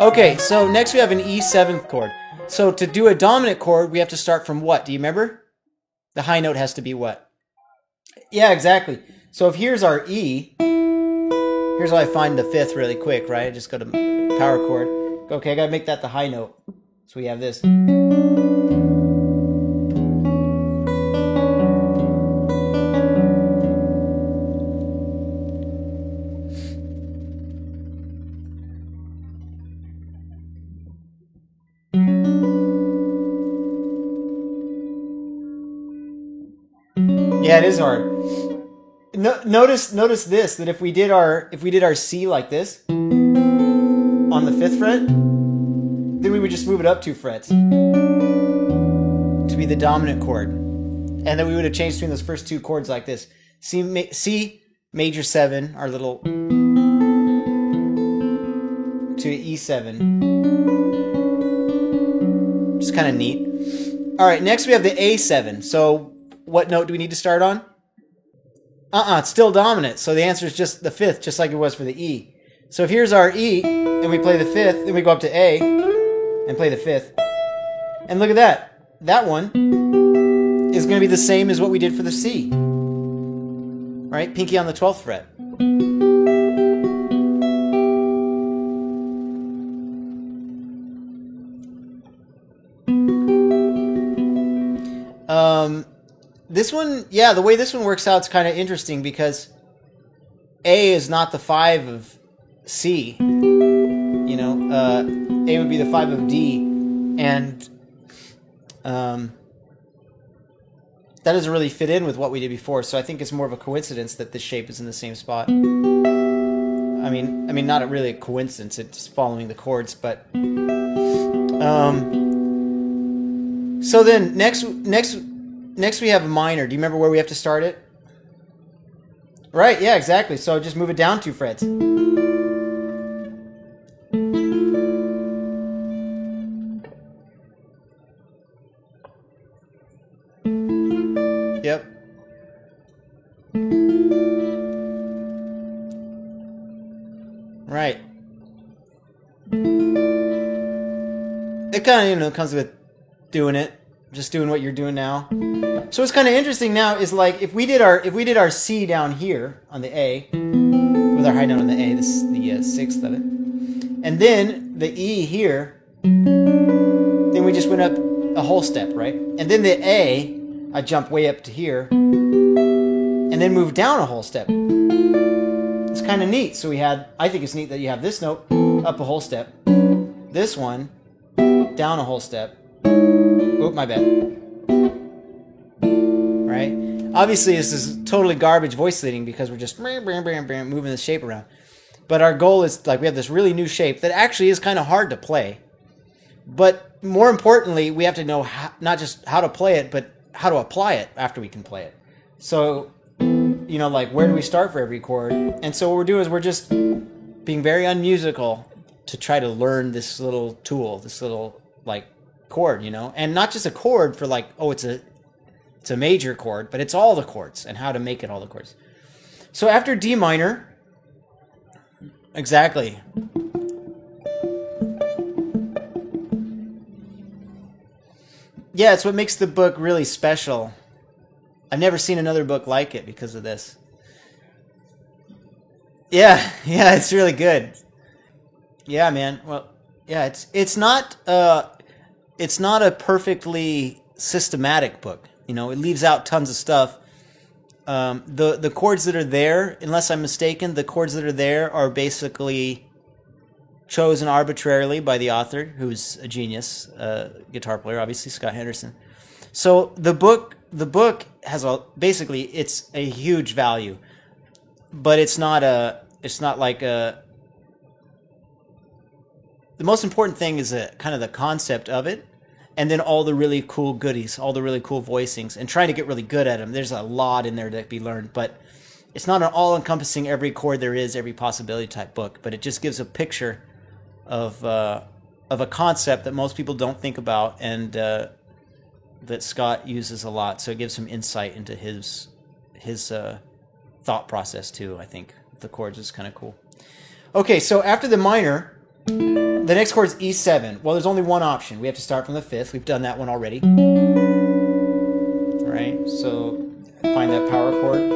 Okay, so next we have an E7th chord. So to do a dominant chord, we have to start from what? Do you remember? The high note has to be what? Yeah, exactly. So if here's our E, here's how I find the 5th really quick, right? I just go to power chord. Okay, I gotta make that the high note. So we have this. Yeah, it is hard. Notice this, that if we did our C like this on the 5th fret, then we would just move it up 2 frets to be the dominant chord, and then we would have changed between those first 2 chords like this: C major 7, our little, to E7. Just kind of neat. All right, next we have the A7. So what note do we need to start on? It's still dominant. So the answer is just the 5th, just like it was for the E. So if here's our E, and we play the 5th, then we go up to A, and play the 5th. And look at that. That one is going to be the same as what we did for the C. Right? Pinky on the 12th fret. This one, yeah, the way this one works out is kind of interesting because A is not the 5 of C. You know, A would be the 5 of D, and that doesn't really fit in with what we did before. So I think it's more of a coincidence that this shape is in the same spot. I mean, not really a coincidence. It's following the chords, but so then next we have a minor. Do you remember where we have to start it? Right, yeah, exactly. So just move it down 2 frets. Yep. Right. It kind of, comes with doing it. Just doing what you're doing now. So what's kind of interesting now is, like, if we did our C down here on the A with our high note on the A, this is the 6th of it, and then the E here, then we just went up a whole step, right? And then the A, I jumped way up to here, and then moved down a whole step. It's kind of neat. So I think it's neat that you have this note up a whole step, this one down a whole step. Oh, my bad. Right? Obviously, this is totally garbage voice leading because we're just moving the shape around. But our goal is, like, we have this really new shape that actually is kind of hard to play. But more importantly, we have to know not just how to play it, but how to apply it after we can play it. So, you know, like, where do we start for every chord? And so what we're doing is we're just being very unmusical to try to learn this little tool, this little, like, chord, you know? And not just a chord for, like, oh, it's a major chord, but it's all the chords and how to make it all the chords. So after D minor, exactly. Yeah, it's what makes the book really special. I've never seen another book like it because of this. Yeah, it's really good. Yeah, man. Well, yeah, it's not a perfectly systematic book. You know, it leaves out tons of stuff. The chords that are there, unless I'm mistaken, the chords that are there are basically chosen arbitrarily by the author, who's a genius guitar player, obviously, Scott Henderson. So the book has basically it's a huge value, but it's not like the most important thing is kind of the concept of it, and then all the really cool goodies, all the really cool voicings, and trying to get really good at them. There's a lot in there that be learned, but it's not an all-encompassing every chord there is, every possibility type book, but it just gives a picture of a concept that most people don't think about, and that Scott uses a lot. So it gives some insight into his thought process too. I think the chords is kind of cool. Okay, so after the minor, The next chord is E7. Well, there's only one option. We have to start from the 5th. We've done that one already. Right? So find that power chord.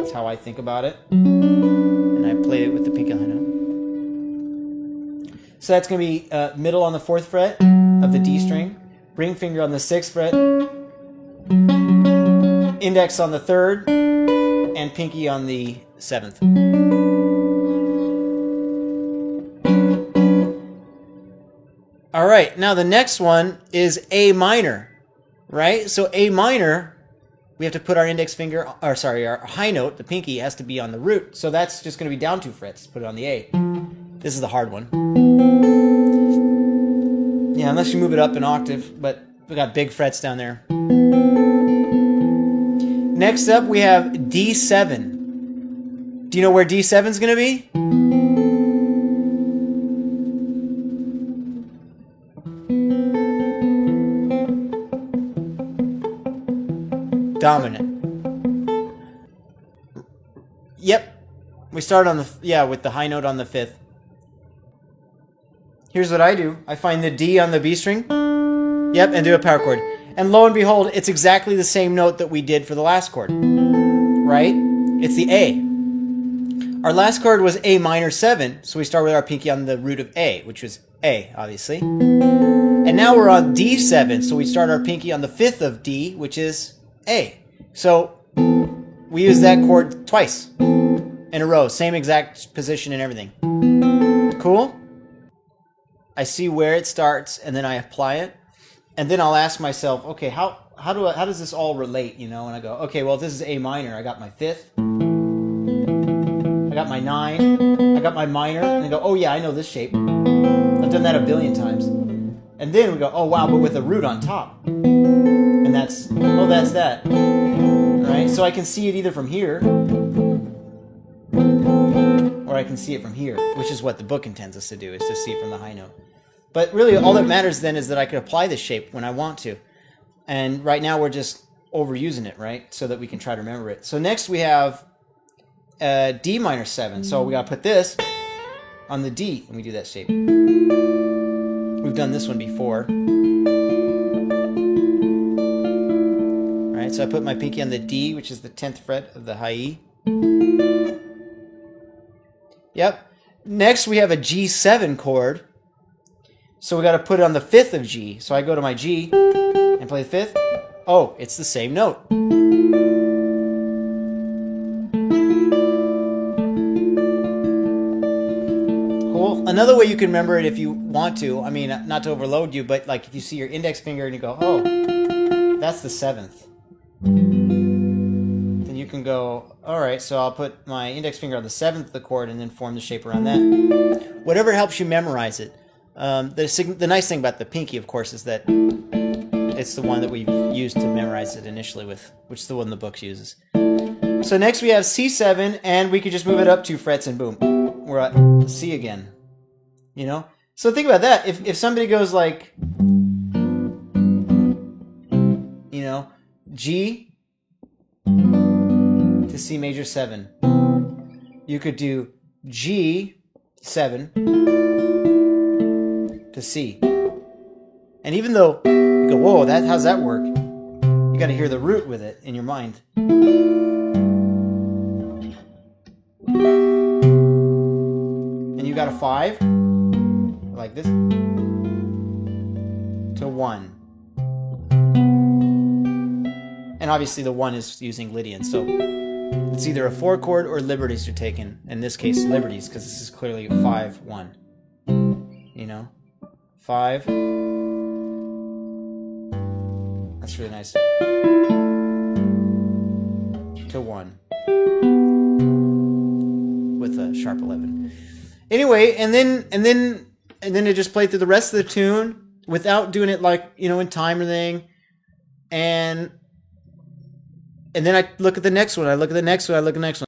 That's how I think about it. And I played it with the pinky high note. So that's going to be middle on the 4th fret of the D string, ring finger on the 6th fret, index on the 3rd, and pinky on the 7th. All right, now the next one is A minor, right? So A minor, we have to put our index finger, or sorry, our high note, the pinky, has to be on the root. So that's just going to be down 2 frets. Put it on the A. This is the hard one. Yeah, unless you move it up an octave, but we got big frets down there. Next up, we have D7. Do you know where D7 is going to be? Dominant. Yep. We start on the, with the high note on the 5th. Here's what I do. I find the D on the B string. Yep, and do a power chord. And lo and behold, it's exactly the same note that we did for the last chord. Right? It's the A. Our last chord was A minor 7, so we start with our pinky on the root of A, which was A, obviously. And now we're on D7, so we start our pinky on the 5th of D, which is A. So we use that chord twice in a row, same exact position and everything. Cool? I see where it starts, and then I apply it, and then I'll ask myself, okay, how does this all relate, you know? And I go, okay, well, if this is A minor, I got my 5th, I got my 9, I got my minor, and I go, oh yeah, I know this shape. I've done that a billion times. And then we go, oh wow, but with a root on top. And that's, oh, that's that. Right? So I can see it either from here, or I can see it from here, which is what the book intends us to do, is to see it from the high note. But really, all that matters then is that I can apply this shape when I want to. And right now we're just overusing it, right? So that we can try to remember it. So next we have D minor 7. So we got to put this on the D, and we do that shape. We've done this one before. Alright, so I put my pinky on the D, which is the 10th fret of the high E. Yep. Next we have a G7 chord. So we got to put it on the 5th of G. So I go to my G and play the 5th. Oh, it's the same note. Cool. Another way you can remember it if you want to, I mean, not to overload you, but like if you see your index finger and you go, oh, that's the 7th. Then you can go, all right, so I'll put my index finger on the 7th of the chord and then form the shape around that. Whatever helps you memorize it. The nice thing about the pinky, of course, is that it's the one that we've used to memorize it initially with, which is the one the book uses. So next we have C7, and we could just move it up 2 frets and boom, we're at C again. You know? So think about that. If somebody goes like, you know, G to C major 7. You could do G7 to C. And even though you go, whoa, how's that work? You got to hear the root with it in your mind. And you got a 5, like this, to 1. And obviously the 1 is using Lydian, so it's either a 4 chord or liberties you're taking. In this case, liberties, because this is clearly a 5-1. You know? 5. That's really nice. To 1. With a sharp 11. Anyway, and then I just play through the rest of the tune without doing it like, you know, in time or anything. And then I look at the next one, I look at the next one, I look at the next one.